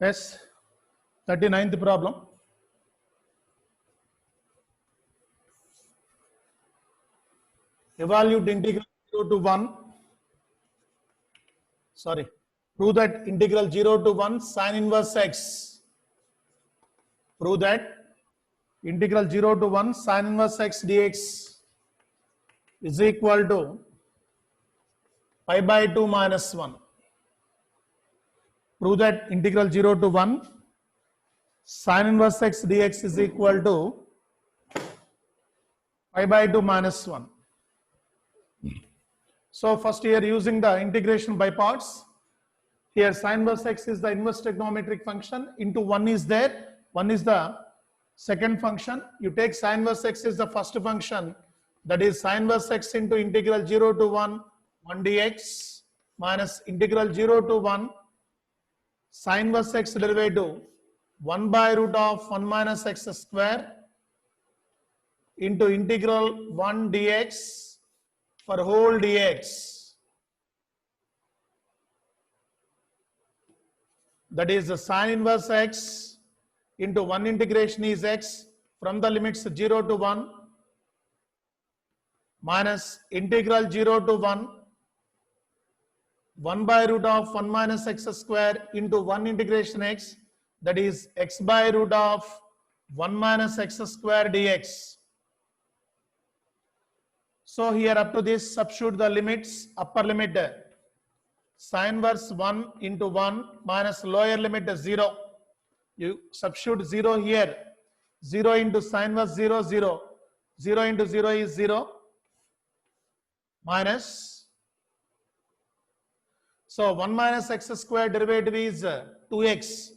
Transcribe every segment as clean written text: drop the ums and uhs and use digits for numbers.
Yes, 39th problem. Evaluate integral 0 to 1. Sorry. Prove that integral 0 to 1 sin inverse x. Prove that integral 0 to 1 sin inverse x dx is equal to pi by 2 minus 1. Prove that integral 0 to 1 sin inverse x dx is equal to pi by 2 minus 1. So first here using the integration by parts. Here sin inverse x is the inverse trigonometric function, into 1 is there, 1 is the second function. You take sin inverse x is the first function, that is sin inverse x into integral 0 to 1 dx minus integral 0 to 1 sin inverse x derivative 1 by root of 1 minus x square into integral 1 dx for whole dx. That is the sin inverse x into 1 integration is x from the limits 0 to 1 minus integral 0 to 1 by root of 1 minus x square into 1 integration x, that is x by root of 1 minus x square dx. So here up to this substitute the limits. Upper limit sin inverse 1 into 1 minus lower limit 0. You substitute 0 here. 0 into sin inverse 0, 0. 0 into 0 is 0. Minus. So 1 minus x square derivative is 2x.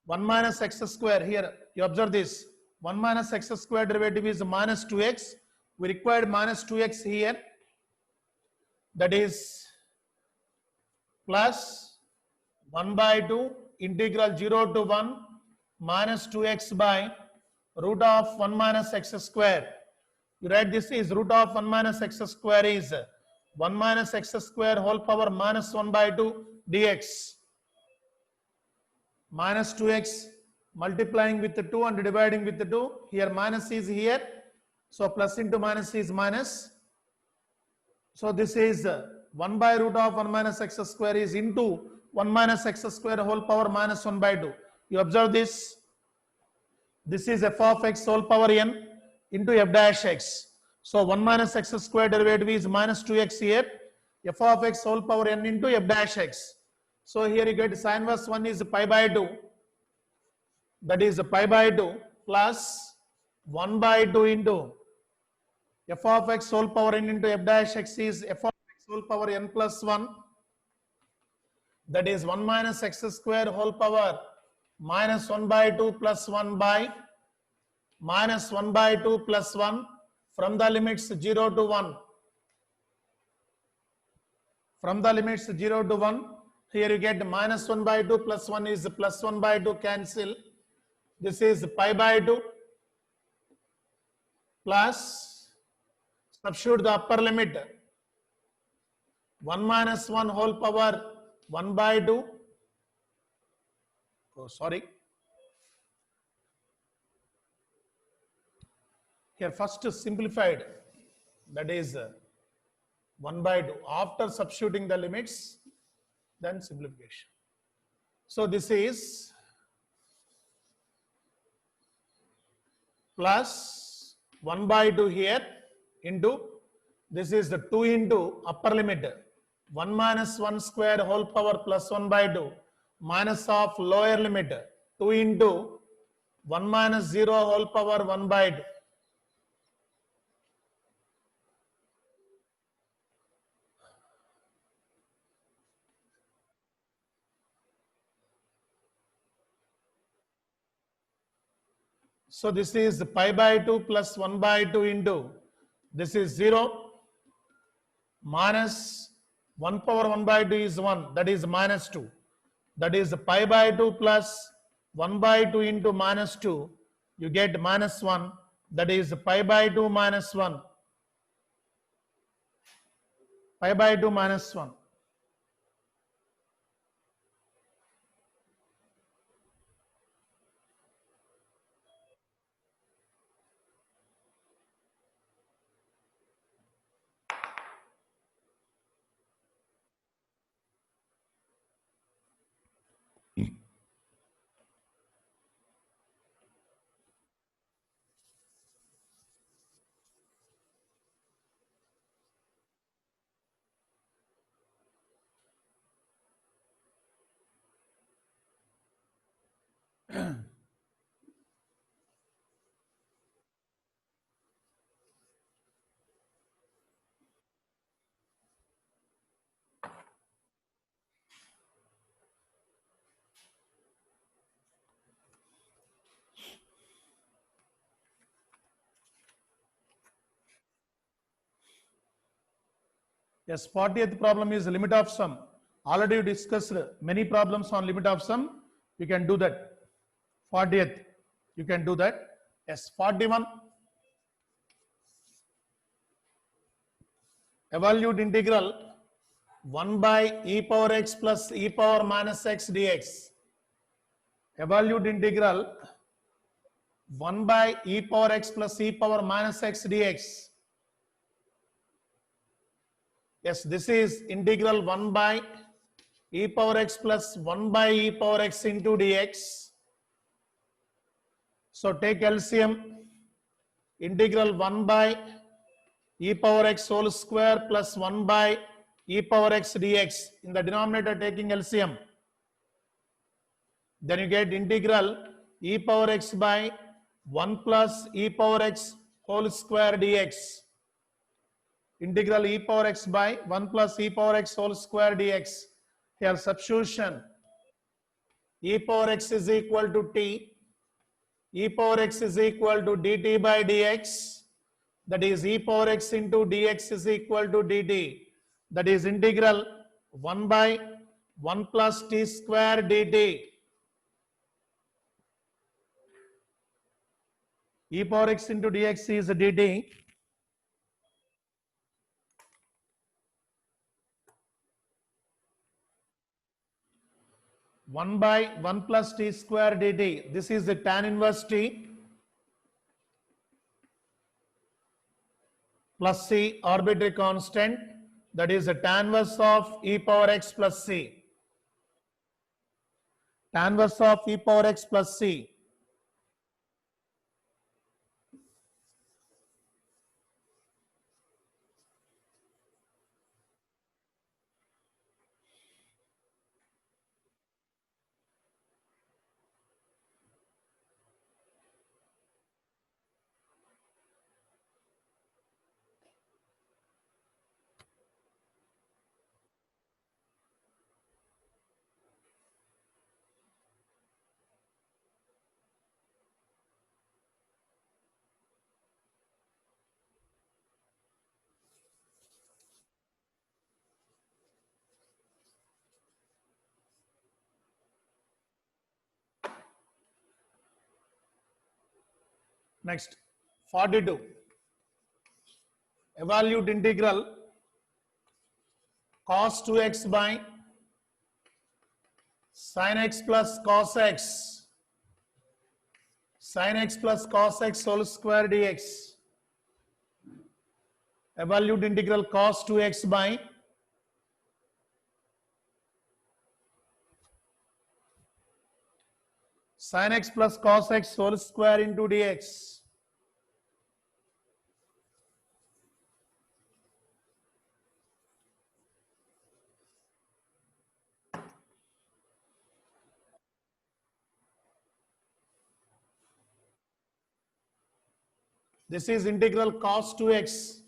1 minus x square here. You observe this. 1 minus x square derivative is minus 2x. We required minus 2x here. That is plus 1 by 2 integral 0 to 1 minus 2x by root of 1 minus x square. You write this is root of 1 minus x square is 1 minus x square whole power minus 1 by 2 dx. Minus 2x multiplying with the 2 and dividing with the 2. Here minus is here. So plus into minus is minus. So this is 1 by root of 1 minus x square is into 1 minus x square whole power minus 1 by 2. You observe this. This is f of x whole power n into f dash x. So 1 minus x square derivative is minus 2x here. F of x whole power n into f dash x. So here you get sin inverse 1 is pi by 2. That is pi by 2 plus 1 by 2 into f of x whole power n into f dash x is f of x whole power n plus 1. That is 1 minus x square whole power minus 1 by 2 plus 1 by minus 1 by 2 plus 1 from the limits 0 to 1. From the limits 0 to 1, here you get minus 1 by 2 plus 1 is plus 1 by 2 cancel. This is pi by 2 plus substitute the upper limit 1 minus 1 whole power 1 by 2. Oh, sorry. Here first simplified, that is 1 by 2. After substituting the limits, then simplification. So this is plus 1 by 2 here into, this is the 2 into upper limit 1 minus 1 square whole power plus 1 by 2 minus of lower limit 2 into 1 minus 0 whole power 1 by 2. So this is pi by 2 plus 1 by 2 into, this is 0 minus 1 power 1 by 2 is 1, that is minus 2. That is pi by 2 plus 1 by 2 into minus 2, you get minus 1, that is pi by 2 minus 1. Pi by 2 minus 1. Yes, 40th problem is limit of sum. Already you discussed many problems on limit of sum. You can do that. 40th, you can do that. Yes, 41. Evaluate integral 1 by e power x plus e power minus x dx. Evaluate integral 1 by e power x plus e power minus x dx. Yes, this is integral 1 by e power x plus 1 by e power x into dx. So take LCM, integral 1 by e power x whole square plus 1 by e power x dx. In the denominator taking LCM. Then you get integral e power x by 1 plus e power x whole square dx. Integral e power x by 1 plus e power x whole square dx. Here substitution. E power x is equal to t. E power x is equal to dt by dx. That is e power x into dx is equal to dt. That is integral 1 by 1 plus t square dt. E power x into dx is dt. One by 1 plus t square dt. This is the tan inverse t plus c arbitrary constant. That is the tan inverse of e power x plus c. Tan inverse of e power x plus c. Next, 42. Evaluate integral cos 2x by sin x plus cos x. Sin x plus cos x whole square dx. Evaluate integral cos 2x by sin x plus cos x whole square into dx. This is integral cos 2x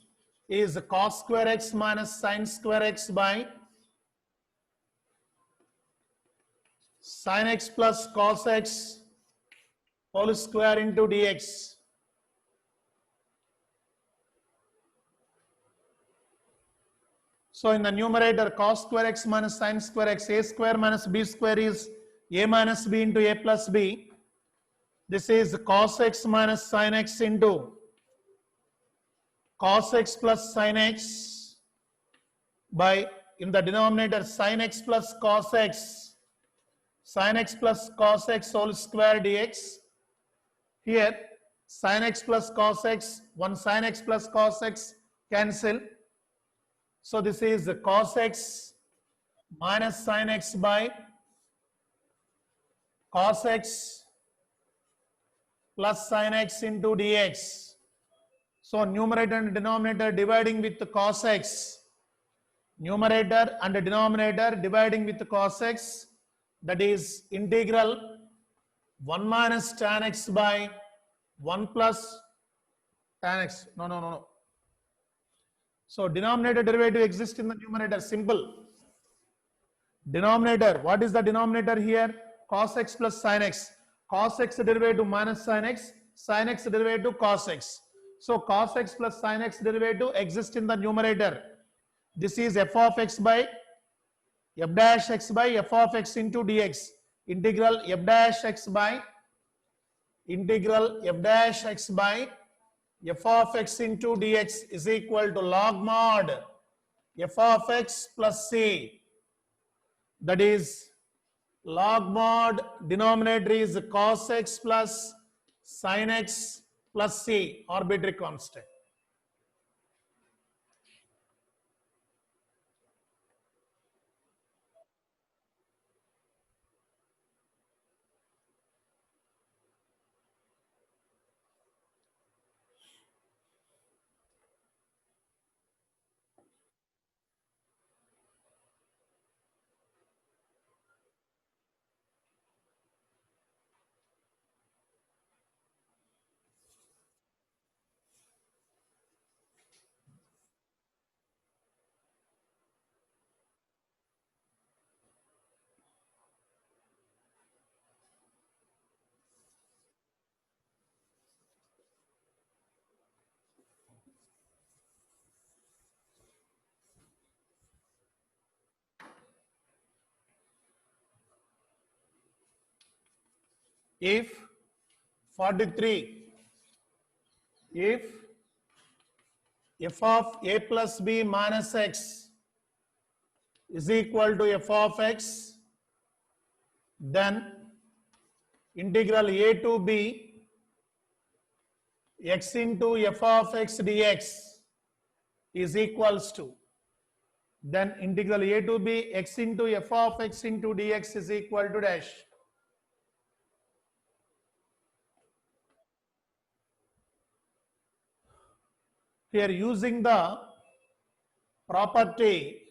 is cos square x minus sin square x by sin x plus cos x whole square into dx. So in the numerator cos square x minus sin square x, a square minus b square is a minus b into a plus b. This is cos x minus sin x into cos x plus sin x by, in the denominator, sin x plus cos x, sin x plus cos x whole square dx. Here sin x plus cos x, one sin x plus cos x cancel. So this is cos x minus sin x by cos x plus sin x into dx. So numerator and denominator dividing with the cos x. Numerator and denominator dividing with the cos x. That is integral 1 minus tan x by 1 plus tan x. No. So denominator derivative exists in the numerator. Simple. Denominator. What is the denominator here? Cos x plus sin x. Cos x derivative minus sin x derivative cos x. So cos x plus sin x derivative exists in the numerator. This is f of x by f dash x by f of x into dx. Integral f dash x by f of x into dx is equal to log mod f of x plus c. That is log mod denominator is cos x plus sin x plus c, arbitrary constant. If 43, if f of a plus b minus x is equal to f of x, then integral a to b x into f of x dx is equals to, then integral a to b x into f of x into dx is equal to dash. Here using the property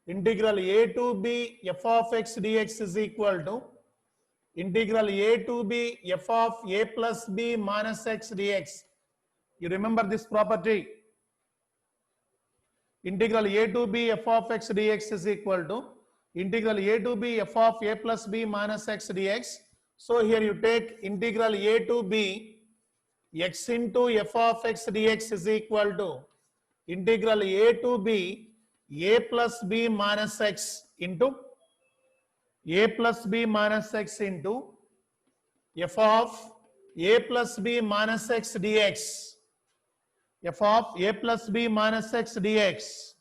integral a to b f of x dx is equal to integral a to b f of a plus b minus x dx. You remember this property? Integral a to b f of x dx is equal to integral a to b f of a plus b minus x dx. So here you take integral a to b x into f of x dx is equal to integral a to b a plus b minus x into a plus b minus x into f of a plus b minus x dx. F of a plus b minus x dx.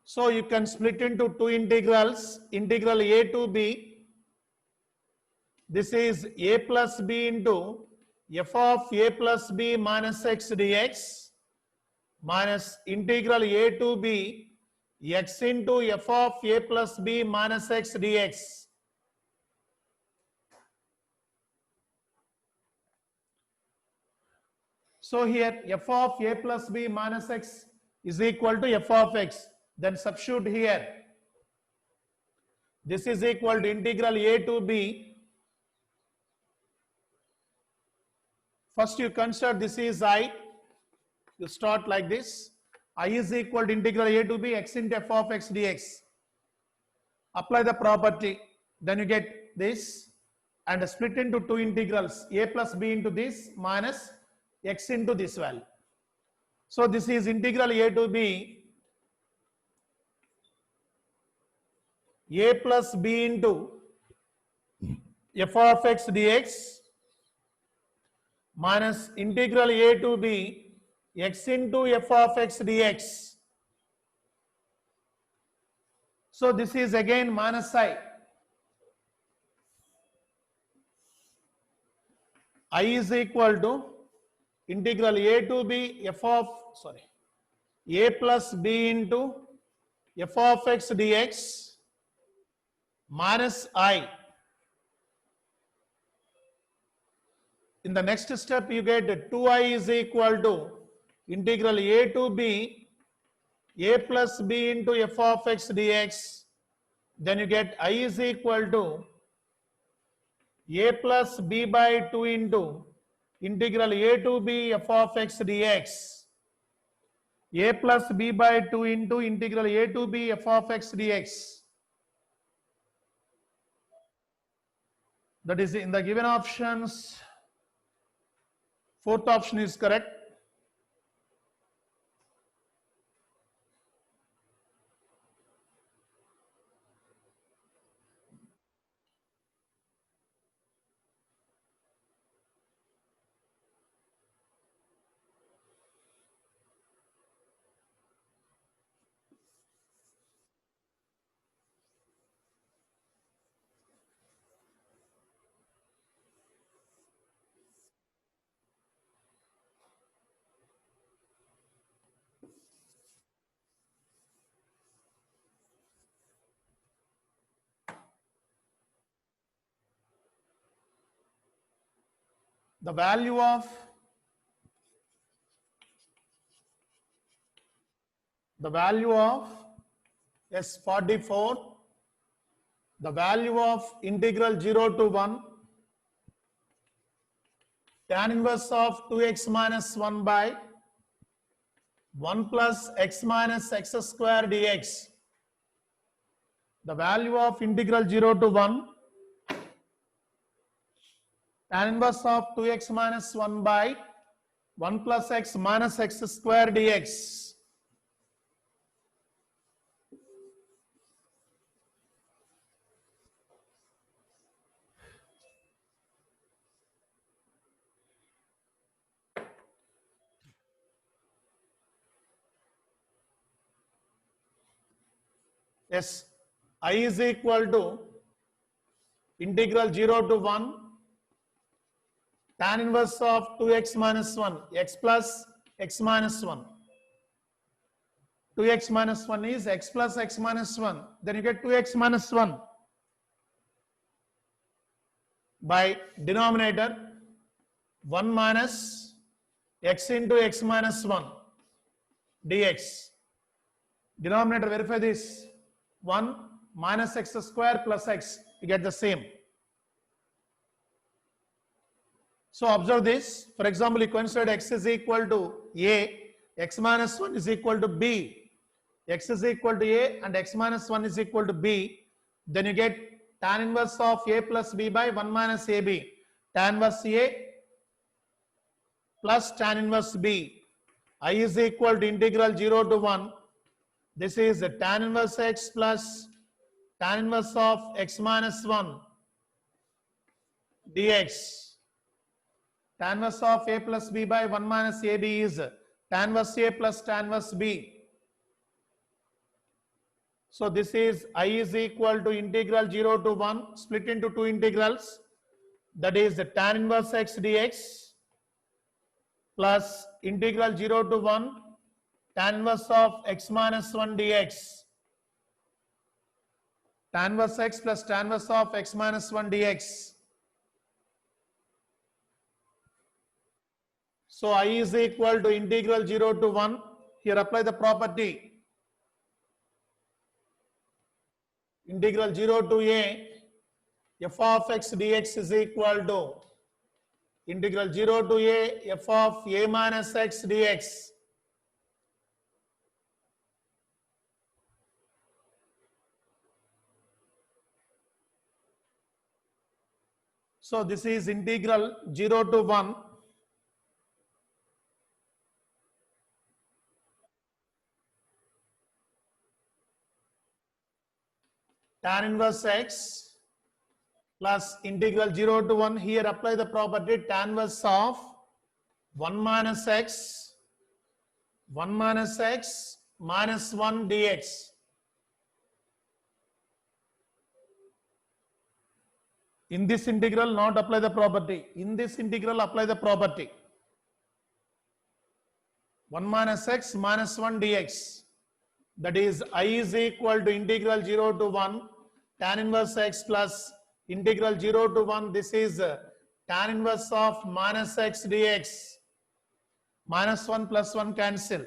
So you can split into two integrals. Integral a to b. This is a plus b into f of a plus b minus x dx minus integral a to b x into f of a plus b minus x dx. So here f of a plus b minus x is equal to f of x. Then substitute here. This is equal to integral a to b. First you consider this is I. You start like this. I is equal to integral a to b x into f of x dx. Apply the property. Then you get this and split into two integrals. A plus b into this minus x into this value. So this is integral a to b a plus b into f of x dx minus integral a to b x into f of x dx. So this is again minus I. I is equal to integral a to b f of a plus b into f of x dx minus I. In the next step you get 2I is equal to integral a to b a plus b into f of x dx then you get I is equal to a plus b by 2 into integral a to b f of x dx. A plus b by 2 into integral a to b f of x dx. That is in the given options. Fourth option is correct. The value of S44, the value of integral 0 to 1 tan inverse of 2x minus 1 by 1 plus x minus x square dx. The value of integral 0 to 1 tan inverse of 2x minus 1 by 1 plus x minus x square dx. Yes, I is equal to integral 0 to 1 tan inverse of 2x minus 1 x plus x minus 1. 2x minus 1 is x plus x minus 1. Then you get 2x minus 1 by denominator 1 minus x into x minus 1 dx. Denominator, verify this. 1 minus x square plus x, you get the same. So observe this. For example, you consider x is equal to a, x minus 1 is equal to b. X is equal to a and x minus 1 is equal to b. Then you get tan inverse of a plus b by 1 minus ab. Tan inverse a plus tan inverse b. I is equal to integral 0 to 1. This is tan inverse x plus tan inverse of x minus 1 dx. Tan inverse of a plus b by 1 minus ab is tan inverse a plus tan inverse b. So this is I is equal to integral 0 to 1 split into two integrals. That is tan inverse x dx plus integral 0 to 1 tan inverse of x minus 1 dx. Tan inverse x plus tan inverse of x minus 1 dx. So I is equal to integral 0 to 1. Here apply the property. Integral 0 to a f of x dx is equal to integral 0 to a f of a minus x dx. So this is integral 0 to 1 tan inverse x plus integral 0 to 1. Here apply the property tan inverse of 1 minus x minus 1 dx. In this integral, not apply the property. In this integral, apply the property. 1 minus x minus 1 dx. That is I is equal to integral 0 to 1 tan inverse x plus integral 0 to 1. This is tan inverse of minus x dx. Minus 1 plus 1 cancel.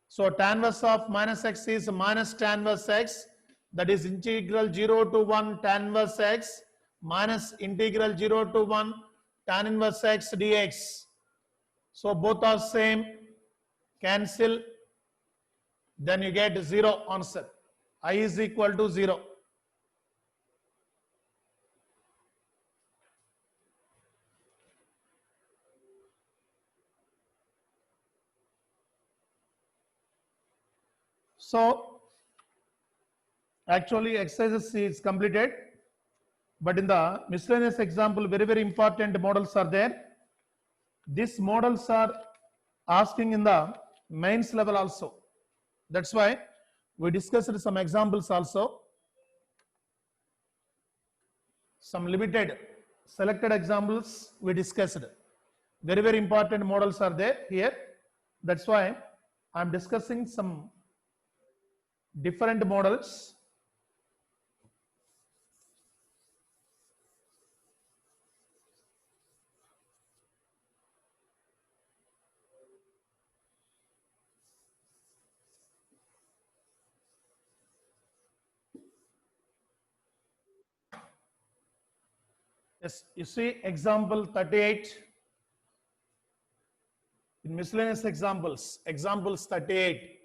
So tan inverse of minus x is minus tan inverse x. that is integral 0 to 1 tan inverse x minus integral 0 to 1 tan inverse x dx. So both are same, cancel, then you get 0 answer. I is equal to 0. So actually exercise is completed, but in the miscellaneous example very important models are there. These models are asking in the mains level also. That's why we discussed some examples also. Some limited selected examples we discussed. Very important models are there here. That's why I'm discussing some different models. Yes, you see example 38 in miscellaneous examples, examples 38.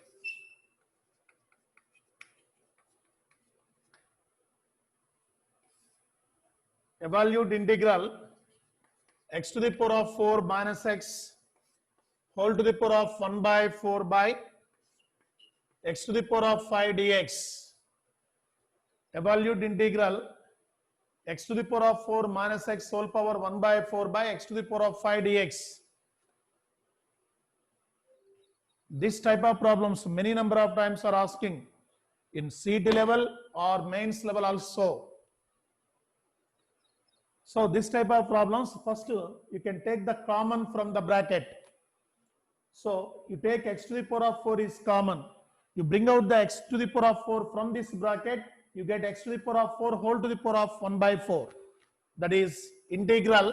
Evaluate integral x to the power of 4 minus x whole to the power of 1 by 4 by x to the power of 5 dx. Evaluate integral x to the power of 4 minus x whole power 1 by 4 by x to the power of 5 dx. This type of problems many number of times are asking in CET level or mains level also. So this type of problems, first you can take the common from the bracket. So you take x to the power of 4 is common. You bring out the x to the power of 4 from this bracket, you get x to the power of 4 whole to the power of 1 by 4. That is integral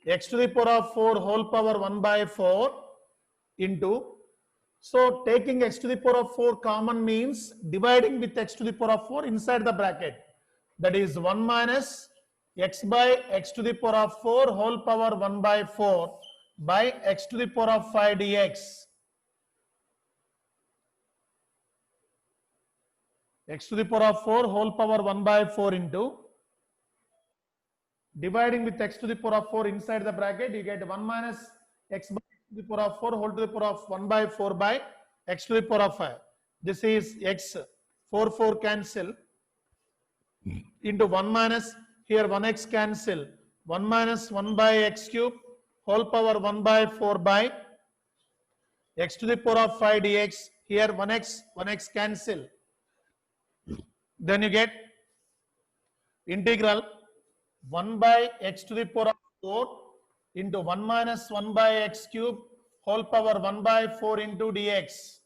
x to the power of 4 whole power 1 by 4 into, so taking x to the power of 4 common means dividing with x to the power of 4 inside the bracket. That is 1 minus x by x to the power of 4 whole power 1 by 4 by x to the power of 5 dx. X to the power of 4 whole power 1 by 4 into dividing with x to the power of 4 inside the bracket, you get 1 minus x by x to the power of 4 whole to the power of 1 by 4 by x to the power of 5. This is x, 4 cancel into 1 minus, here 1x cancel, 1 minus 1 by x cube whole power 1 by 4 by x to the power of 5 dx. Here 1x cancel. Then you get integral 1 by x to the power of 4 into 1 minus 1 by x cube whole power 1 by 4 into dx.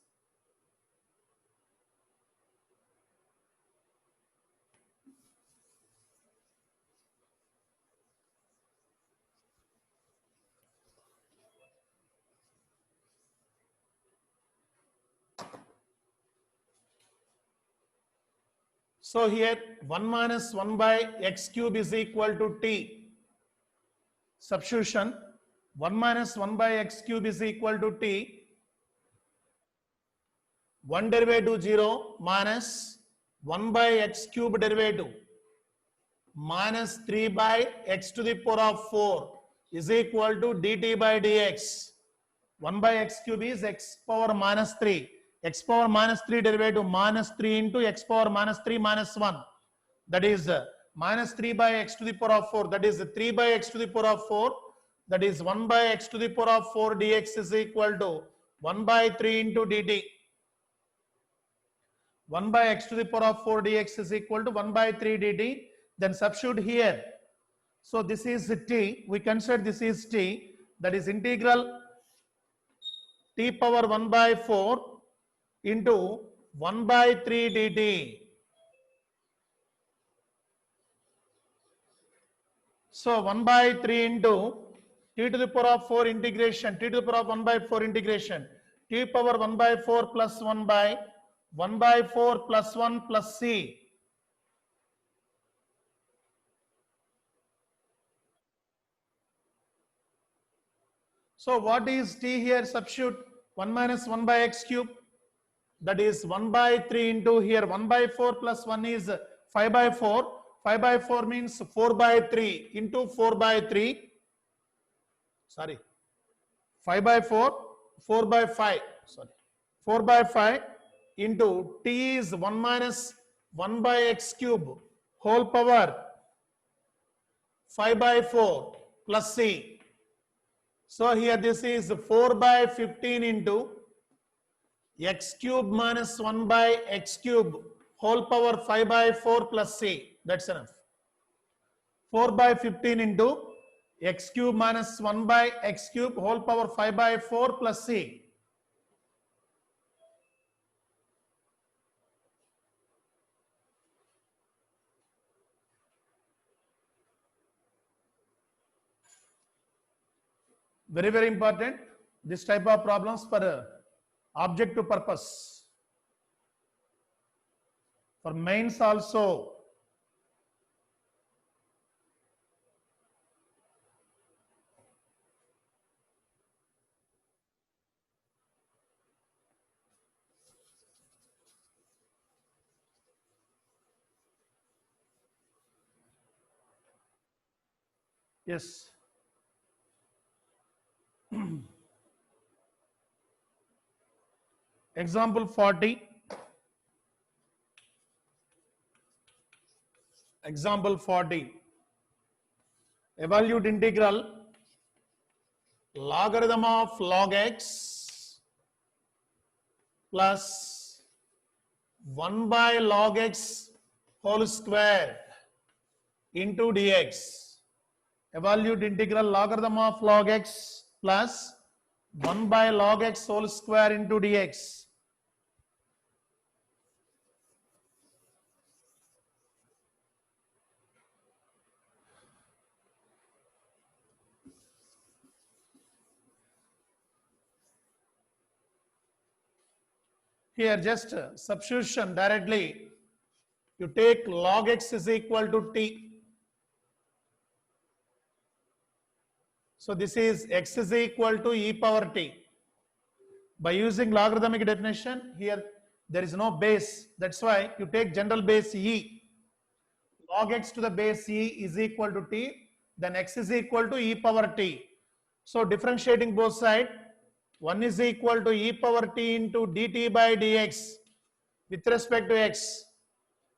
So here 1 minus 1 by x cube is equal to t. Substitution 1 minus 1 by x cube is equal to t. 1 derivative 0 minus 1 by x cube derivative minus 3 by x to the power of 4 is equal to dt by dx. 1 by x cube is x power minus 3. X power minus 3 derivative minus 3 into x power minus 3 minus 1. That is minus 3 by x to the power of 4. That is 3 by x to the power of 4. That is 1 by x to the power of 4 dx is equal to 1 by 3 into dt. 1 by x to the power of 4 dx is equal to 1 by 3 dt. Then substitute here. So this is t. We consider this is t. That is integral t power 1 by 4 into 1 by 3 dt. So 1 by 3 into t to the power of 4 integration, t to the power of 1 by 4 integration, t power 1 by 4 plus 1 by 1 by 4 plus 1 plus c. So what is t here? Substitute 1 minus 1 by x cube. That is 1 by 3 into here 1 by 4 plus 1 is 5 by 4. 5 by 4 means 4 by 3 into 4 by 3. Sorry. 5 by 4, 4 by 5. Sorry. 4 by 5 into t is 1 minus 1 by x cube whole power 5 by 4 plus c. So here this is 4 by 15 into x cube minus 1 by x cube whole power 5 by 4 plus c. That's enough. 4 by 15 into x cube minus 1 by x cube whole power 5 by 4 plus c. Very, very important. This type of problems for objective purpose. For mains also. Yes. Example 40. Example 40. Evaluate integral logarithm of log x plus 1 by log x whole square into dx. Evaluate integral logarithm of log x plus 1 by log x whole square into dx. Here just substitution directly. You take log x is equal to t. So this is x is equal to e power t. By using logarithmic definition, here there is no base. That's why you take general base e. Log x to the base e is equal to t. Then x is equal to e power t. So differentiating both sides, 1 is equal to e power t into dt by dx with respect to x.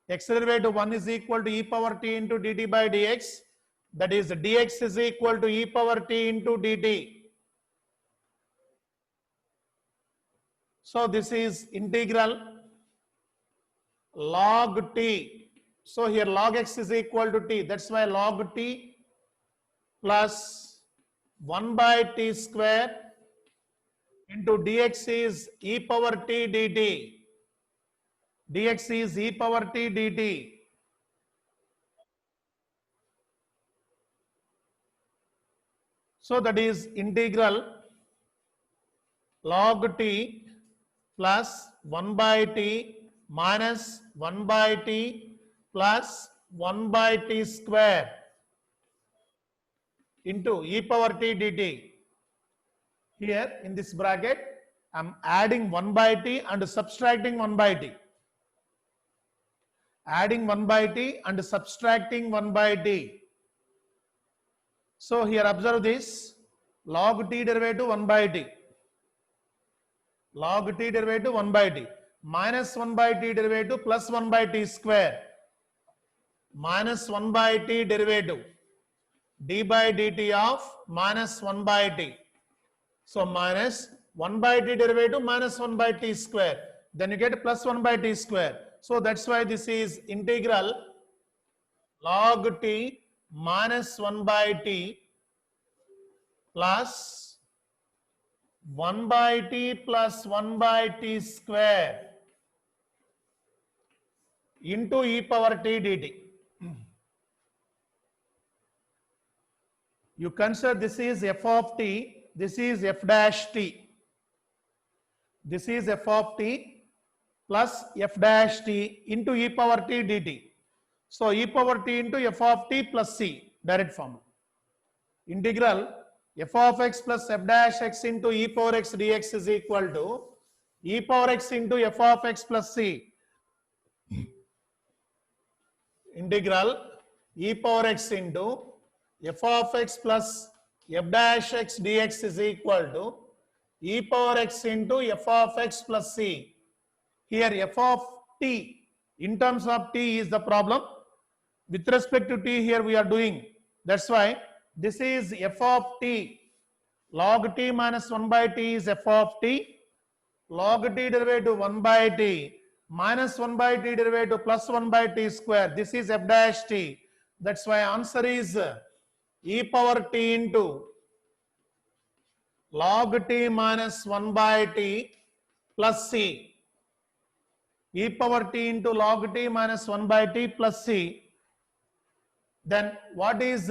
X derivative 1 is equal to e power t into dt by dx. That is dx is equal to e power t into dt. So this is integral log t. So here log x is equal to t. That's why log t plus 1 by t square into dx is e power t dt. Dx is e power t dt. So that is integral log t plus 1 by t minus 1 by t plus 1 by t square into e power t dt. Here in this bracket, I am adding 1 by t and subtracting 1 by t. Adding 1 by t and subtracting 1 by t. So here observe this, log t derivative 1 by t. Log t derivative 1 by t. Minus 1 by t derivative plus 1 by t square. Minus 1 by t derivative. D by dt of minus 1 by t. So minus 1 by t derivative minus 1 by t square. Then you get plus 1 by t square. So that's why this is integral log t minus 1 by t plus 1 by t plus 1 by t square into e power t dt. You consider this is f of t, this is f dash t. This is f of t plus f dash t into e power t dt. So e power t into f of t plus c, direct form. Integral f of x plus f dash x into e power x dx is equal to e power x into f of x plus c. Integral e power x into f of x plus f dash x dx is equal to e power x into f of x plus c. Here f of t in terms of t is the problem. With respect to t here we are doing. That's why this is f of t. Log t minus 1 by t is f of t. Log t derivative 1 by t minus 1 by t derivative plus 1 by t square. This is f dash t. That's why answer is e power t into log t minus 1 by t plus c. E power t into log t minus 1 by t plus c. Then what is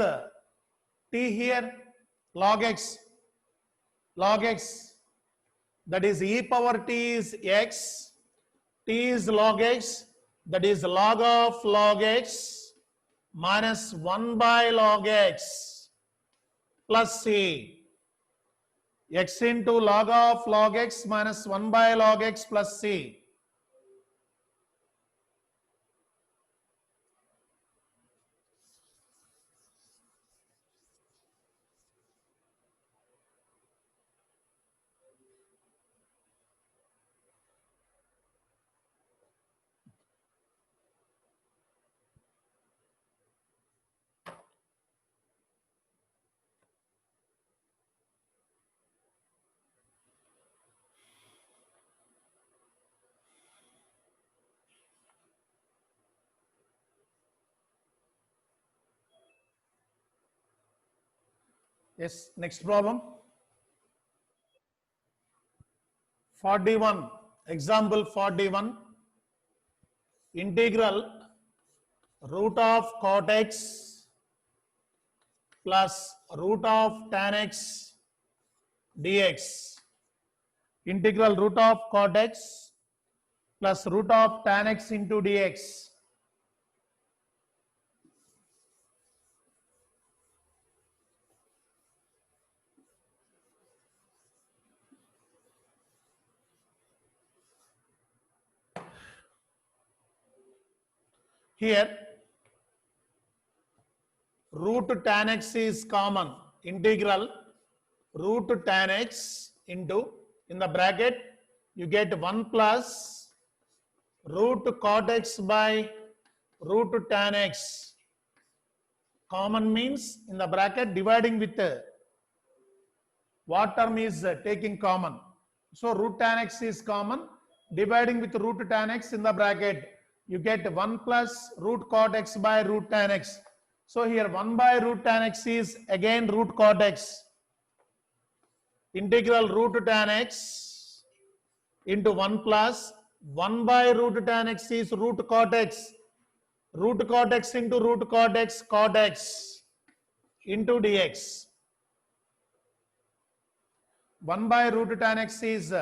t here? Log x. Log x. That is e power t is x. T is log x. That is log of log x minus 1 by log x plus c. X into log of log x minus 1 by log x plus c. Yes, next problem. 41. Example 41. Integral root of cot x plus root of tan x dx. Integral root of cot x plus root of tan x into dx. Here root tan x is common. Integral root tan x into, in the bracket you get 1 plus root cot x by root tan x. Common means in the bracket dividing with what term is taking common. So root tan x is common. Dividing with root tan x in the bracket, you get 1 plus root cot x by root tan x. So here 1 by root tan x is again root cot x. Integral root tan x into 1 plus 1 by root tan x is root cot x. Root cot x into root cot x into dx. 1 by root tan x is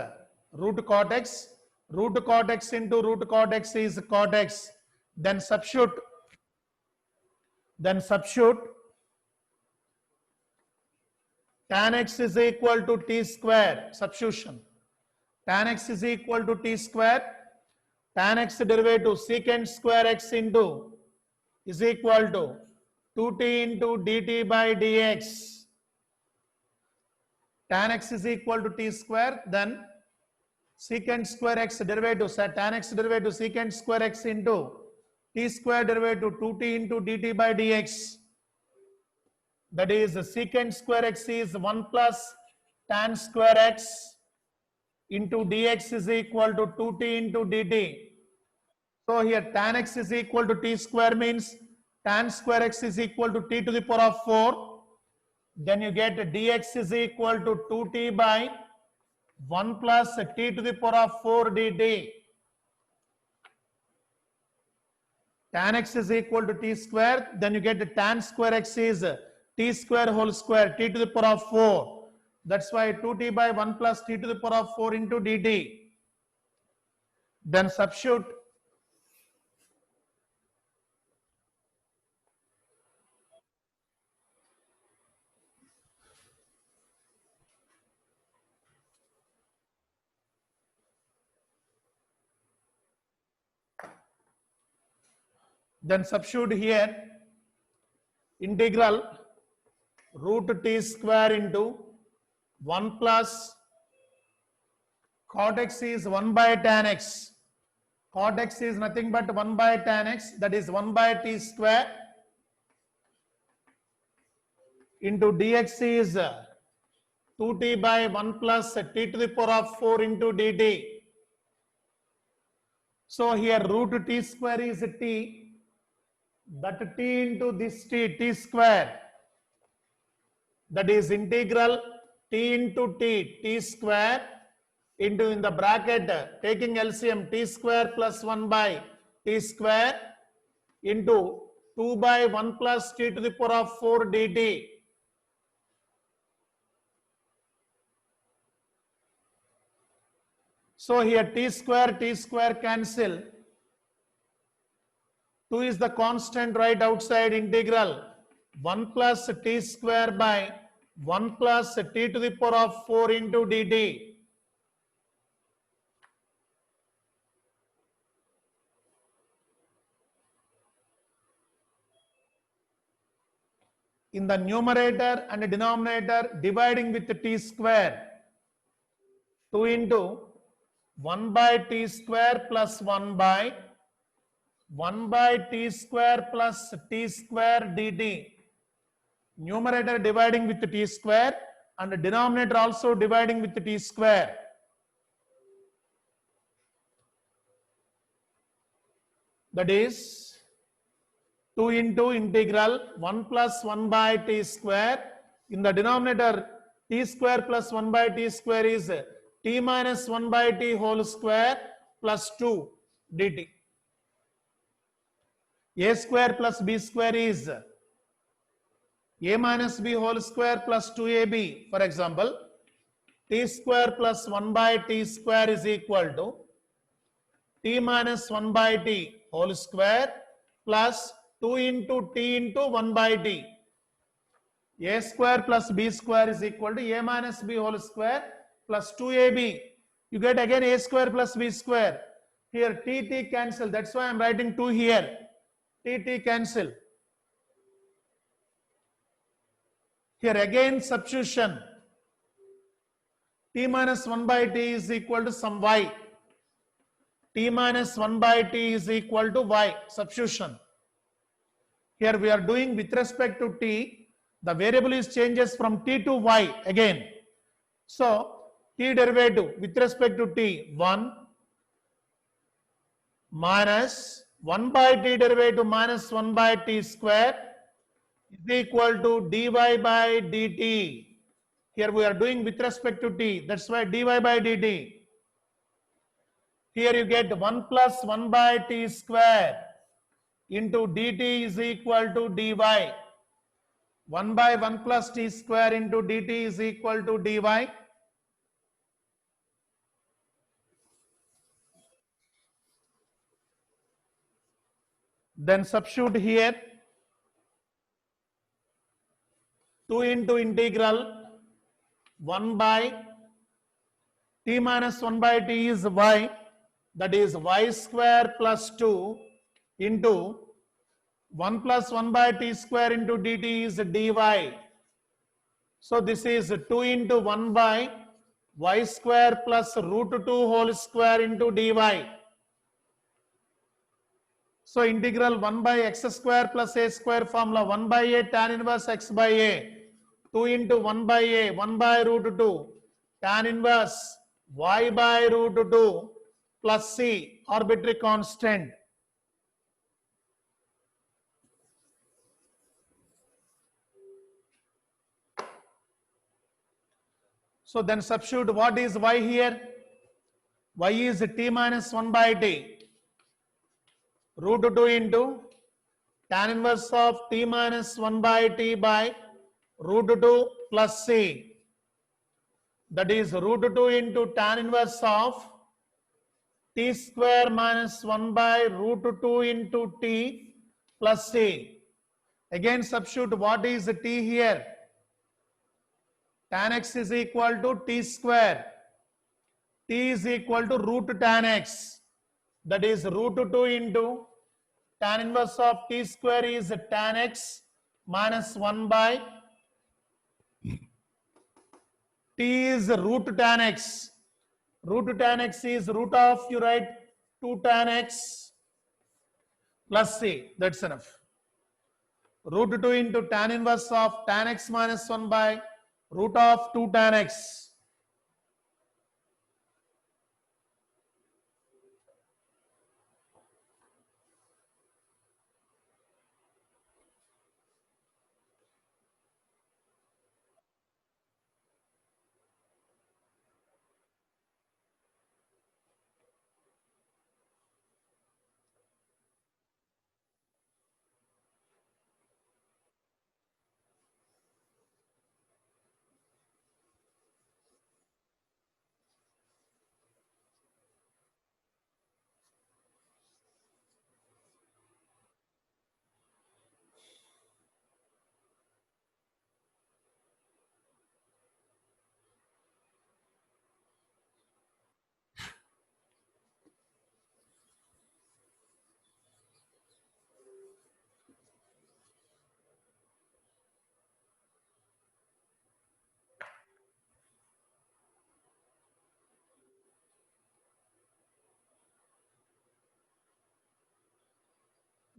root cot x. Root cot x into root cot x is cot x. Then substitute tan x is equal to t square. Substitution. Tan x is equal to t square. Tan x derivative secant square x into is equal to 2t into dt by dx. Tan x is equal to t square, then secant square x derivative, tan x derivative secant square x into t square derivative 2t into dt by dx. That is secant square x is 1 plus tan square x into dx is equal to 2t into dt. So here tan x is equal to t square means tan square x is equal to t to the power of 4. Then you get dx is equal to 2t by 1 plus t to the power of 4 dt. Tan x is equal to t square. Then you get tan square x is t square whole square, t to the power of 4. That's why 2t by 1 plus t to the power of 4 into dt. Then substitute here integral root t square into 1 plus cot x is 1 by tan x. Cot x is nothing but 1 by tan x, that is 1 by t square into dx is 2t by 1 plus t to the power of 4 into dt. So here root t square is t, that t into this t square, that is integral t into t square into in the bracket taking LCM t square plus 1 by t square into 2 by 1 plus t to the power of 4 dt. So here t square cancel. 2 is the constant right outside integral 1 plus t square by 1 plus t to the power of 4 into dt. In the numerator and denominator dividing with t square, 2 into 1 by t square plus 1 by 1 by t square plus t square dt. Numerator dividing with t square and denominator also dividing with t square. That is 2 into integral 1 plus 1 by t square. In the denominator, t square plus 1 by t square is t minus 1 by t whole square plus 2 dt. A square plus b square is a minus b whole square plus 2ab. For example, t square plus 1 by t square is equal to t minus 1 by t whole square plus 2 into t into 1 by t. A square plus b square is equal to a minus b whole square plus 2ab. You get again a square plus b square. Here t cancel. That's why I am writing 2 here. T cancel. Here again substitution. T minus 1 by t is equal to some y. T minus 1 by t is equal to y. Substitution. Here we are doing with respect to t. The variable is changes from t to y again. So t derivative with respect to t 1 minus 1 by t derivative minus 1 by t square is equal to dy by dt. Here we are doing with respect to t. That's why dy by dt. Here you get 1 plus 1 by t square into dt is equal to dy. 1 by 1 plus t square into dt is equal to dy. Then substitute here 2 into integral 1 by t minus 1 by t is y, that is y square plus 2 into 1 plus 1 by t square into dt is dy. So this is 2 into 1 by y square plus root 2 whole square into dy. So integral 1 by x square plus a square formula 1 by a tan inverse x by a 2 into 1 by a 1 by root 2 tan inverse y by root 2 plus c arbitrary constant. So then substitute what is y here? Y is t minus 1 by t root 2 into tan inverse of t minus 1 by t by root 2 plus c, that is root 2 into tan inverse of t square minus 1 by root 2 into t plus t. Again substitute what is the t here? Tan x is equal to t square. T is equal to root tan x. That is root 2 into tan inverse of t square is tan x minus 1 by t is root tan x. Root tan x is root of, you write 2 tan x plus c. That's enough. Root 2 into tan inverse of tan x minus 1 by root of 2 tan x.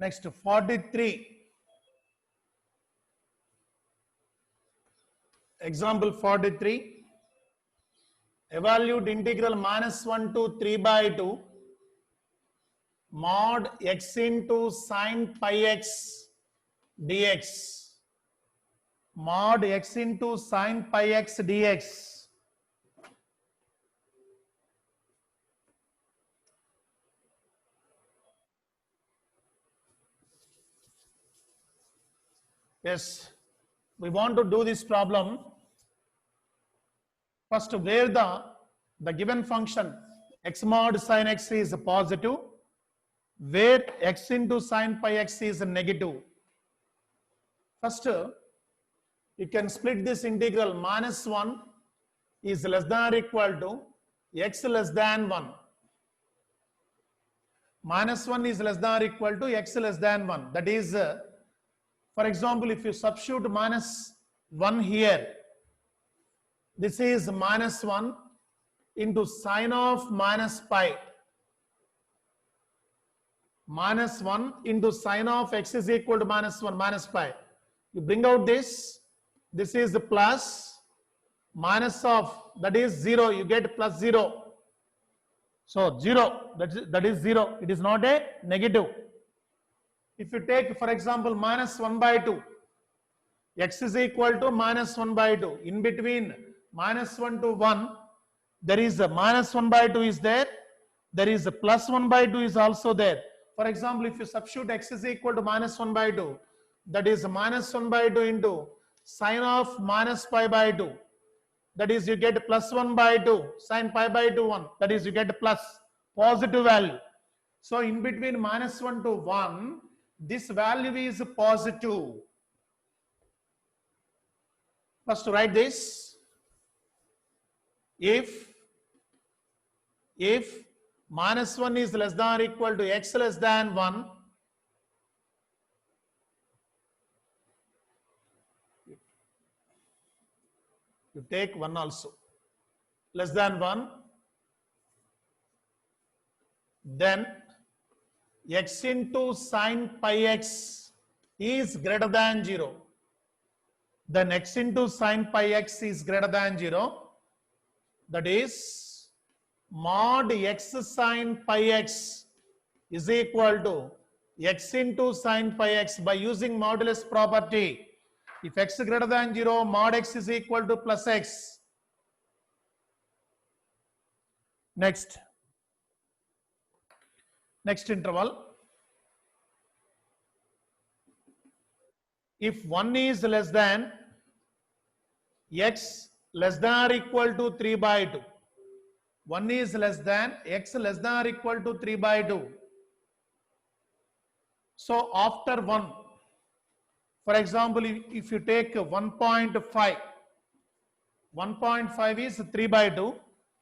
Next 43. Example 43. Evaluate integral minus 1 to 3 by 2 mod x into sine pi x dx. Mod x into sine pi x dx. Yes, we want to do this problem. First, where the given function x mod sine x is positive, where x into sine pi x is negative. First, you can split this integral minus 1 is less than or equal to x less than 1. Minus 1 is less than or equal to x less than 1. That is, for example, if you substitute minus 1 here, this is minus 1 into sine of minus pi. Minus 1 into sine of x is equal to minus 1 minus pi. You bring out this. This is the plus. Minus of, that is 0. You get plus 0. So 0, that is 0. It is not a negative. If you take, for example, minus 1 by 2. X is equal to minus 1 by 2. In between minus 1 to 1, there is a minus 1 by 2 is there. There is a plus 1 by 2 is also there. For example, if you substitute x is equal to minus 1 by 2, that is minus 1 by 2 into sine of minus pi by 2. That is, you get plus 1 by 2, sine pi by 2, 1. That is, you get plus, positive value. So, in between minus 1 to 1, this value is positive. First, write this. If minus 1 is less than or equal to x less than 1, you take 1 also, less than 1, then x into sine pi x is greater than 0. Then x into sine pi x is greater than 0. That is mod x sine pi x is equal to x into sine pi x by using modulus property. If x is greater than 0, mod x is equal to plus x. Next interval. If 1 is less than x less than or equal to 3 by 2, 1 is less than x less than or equal to 3 by 2. So after 1, for example, if you take 1.5, 1.5 is 3 by 2,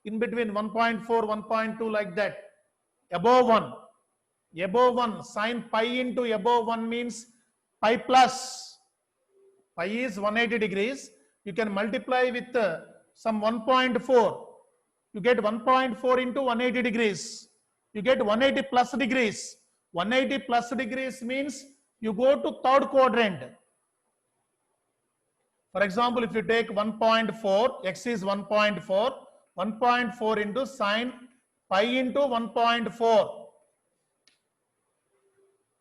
in between 1.4, 1.2 like that, above 1, sine pi into above 1 means pi plus, pi is 180 degrees, you can multiply with some 1.4, you get 1.4 into 180 degrees, you get 180 plus degrees. 180 plus degrees means you go to third quadrant. For example, if you take 1.4, x is 1.4, 1.4 into sine pi into 1.4.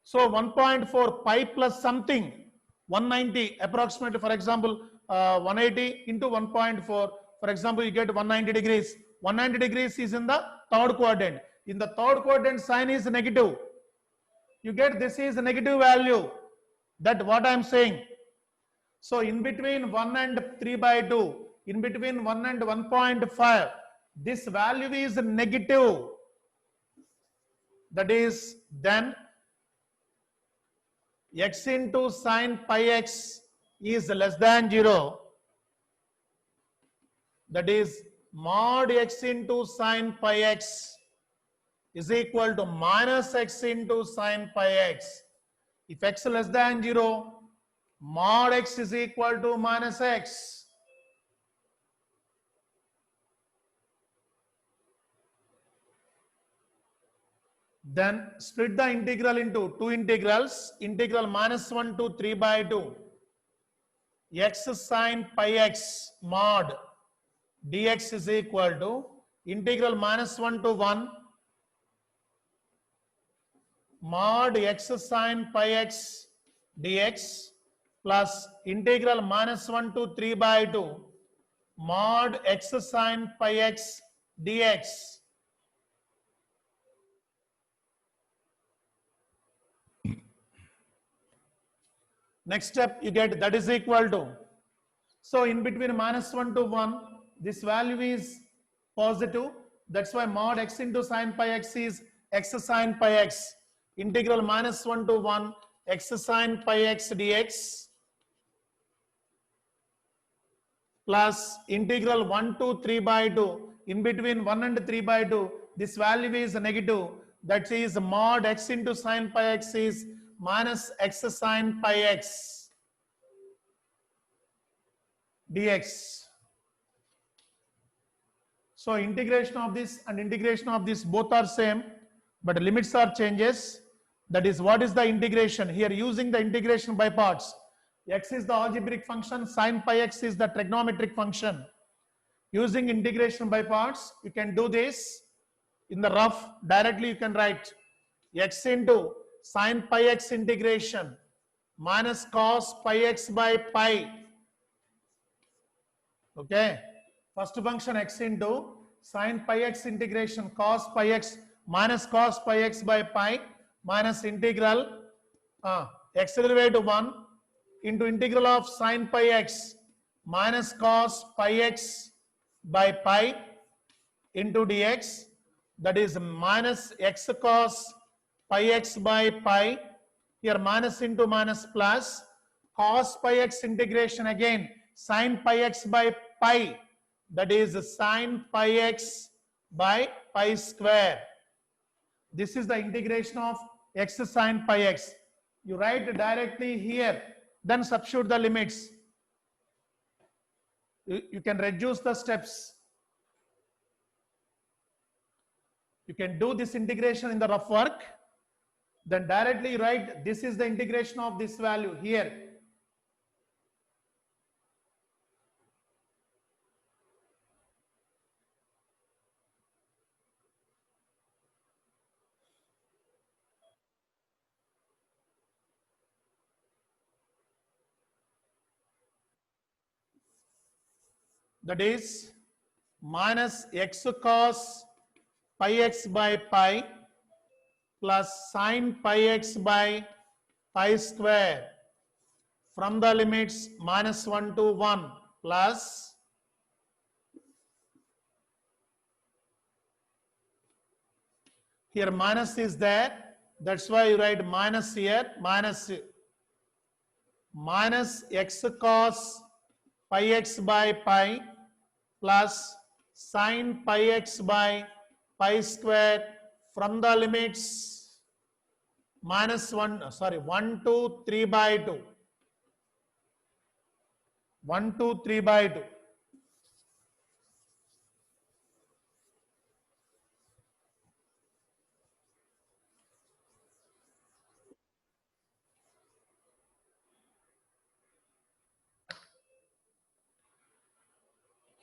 So 1.4 pi plus something, 190 approximately, for example, 180 into 1.4, for example, you get 190 degrees. 190 degrees is in the third quadrant. In the third quadrant, sine is negative. You get this is a negative value. That what I am saying. So in between 1 and 3 by 2, in between 1 and 1.5, this value is negative. That is then x into sine pi x is less than 0. That is mod x into sine pi x is equal to minus x into sine pi x. If x less than 0, mod x is equal to minus x. Then split the integral into two integrals. Integral minus 1 to 3 by 2. X sine pi x mod dx is equal to integral minus 1 to 1 mod x sine pi x dx plus integral minus 1 to 3 by 2 mod x sine pi x dx. Next step you get that is equal to, so in between minus 1 to 1, this value is positive. That's why mod x into sine pi x is x sine pi x. Integral minus 1 to 1 x sine pi x dx plus integral 1 to 3 by 2. In between 1 and 3 by 2, this value is negative. That is mod x into sine pi x is minus x sine pi x dx. So integration of this and integration of this both are same, but limits are changes. That is what is the integration here, using the integration by parts. X is the algebraic function, sine pi x is the trigonometric function. Using integration by parts, you can do this in the rough. Directly you can write x into sine pi x integration minus cos pi x by pi. Okay, first function x into sine pi x integration cos pi x minus cos pi x by pi minus integral x derivative 1 into integral of sine pi x minus cos pi x by pi into dx. That is minus x cos pi x by pi. Here minus into minus plus cos pi x integration again sine pi x by pi. That is sine pi x by pi square. This is the integration of x sine pi x. You write directly here, then substitute the limits. You can reduce the steps. You can do this integration in the rough work. Then directly write this is the integration of this value here. That is minus x cos pi x by pi plus sine pi x by pi square from the limits minus 1 to 1 plus Here minus is there. That's why you write minus here. Minus x cos pi x by pi plus sin pi x by pi square from the limits minus 1, sorry, 1 to 3 by 2. 1 to 3 by 2.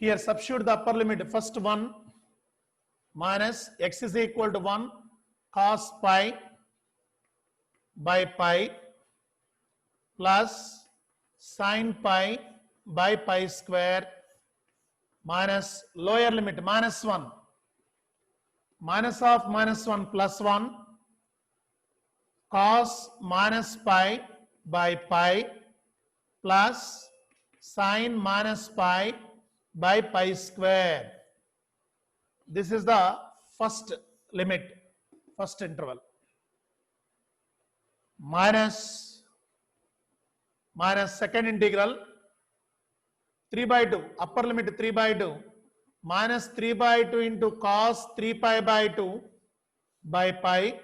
Here substitute the upper limit. First one minus x is equal to 1 cos pi by pi plus sin pi by pi square minus lower limit minus 1. Minus of minus 1 plus 1 cos minus pi by pi plus sin minus pi by pi square. This is the first limit, first interval. Minus second integral 3 by 2, upper limit 3 by 2, minus 3 by 2 into cos 3 pi by 2 by pi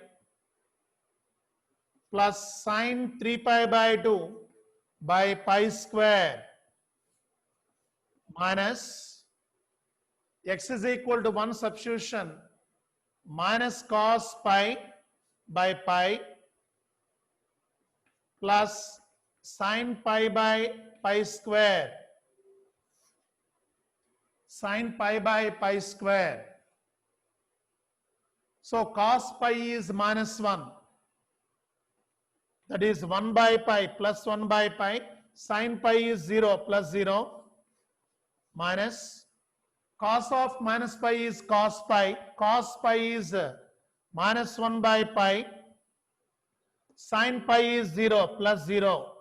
plus sin 3 pi by 2 by pi square minus x is equal to 1 substitution minus cos pi by pi plus sin pi by pi square. Sin pi by pi square. So cos pi is minus 1. That is 1 by pi plus 1 by pi. Sin pi is 0 plus 0 minus cos of minus pi is cos pi. Cos pi is minus 1 by pi. Sin pi is 0 plus 0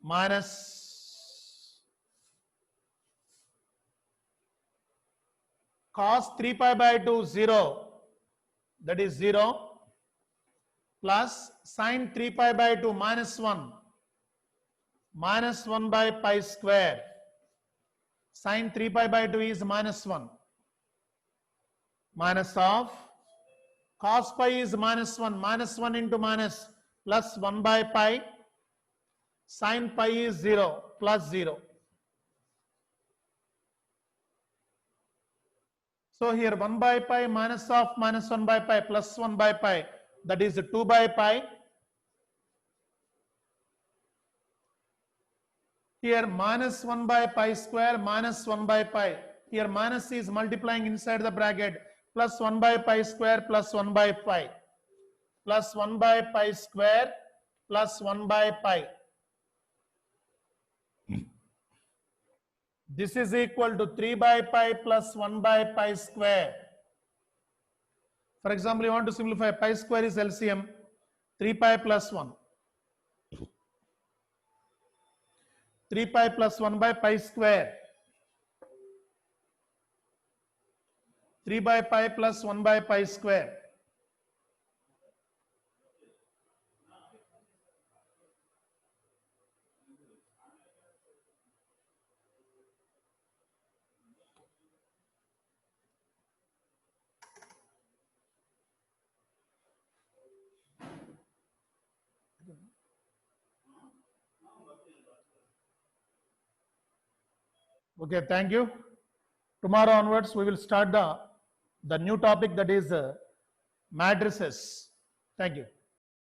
minus cos 3 pi by 2 0, that is 0 plus sin 3 pi by 2 minus 1 by pi square. Sin 3 pi by 2 is minus 1 minus of cos pi is minus 1 into minus plus 1 by pi. Sin pi is 0 plus 0. So here 1 by pi minus of minus 1 by pi plus 1 by pi, that is 2 by pi. Here minus 1 by pi square minus 1 by pi. Here minus is multiplying inside the bracket plus 1 by pi square plus 1 by pi plus 1 by pi square plus 1 by pi. This is equal to 3 by pi plus 1 by pi square. For example, you want to simplify, pi square is LCM, 3 pi plus 1. 3 pi plus 1 by pi square. 3 by pi plus 1 by pi square. Okay, thank you. Tomorrow onwards, we will start the new topic, that is matrices. Thank you.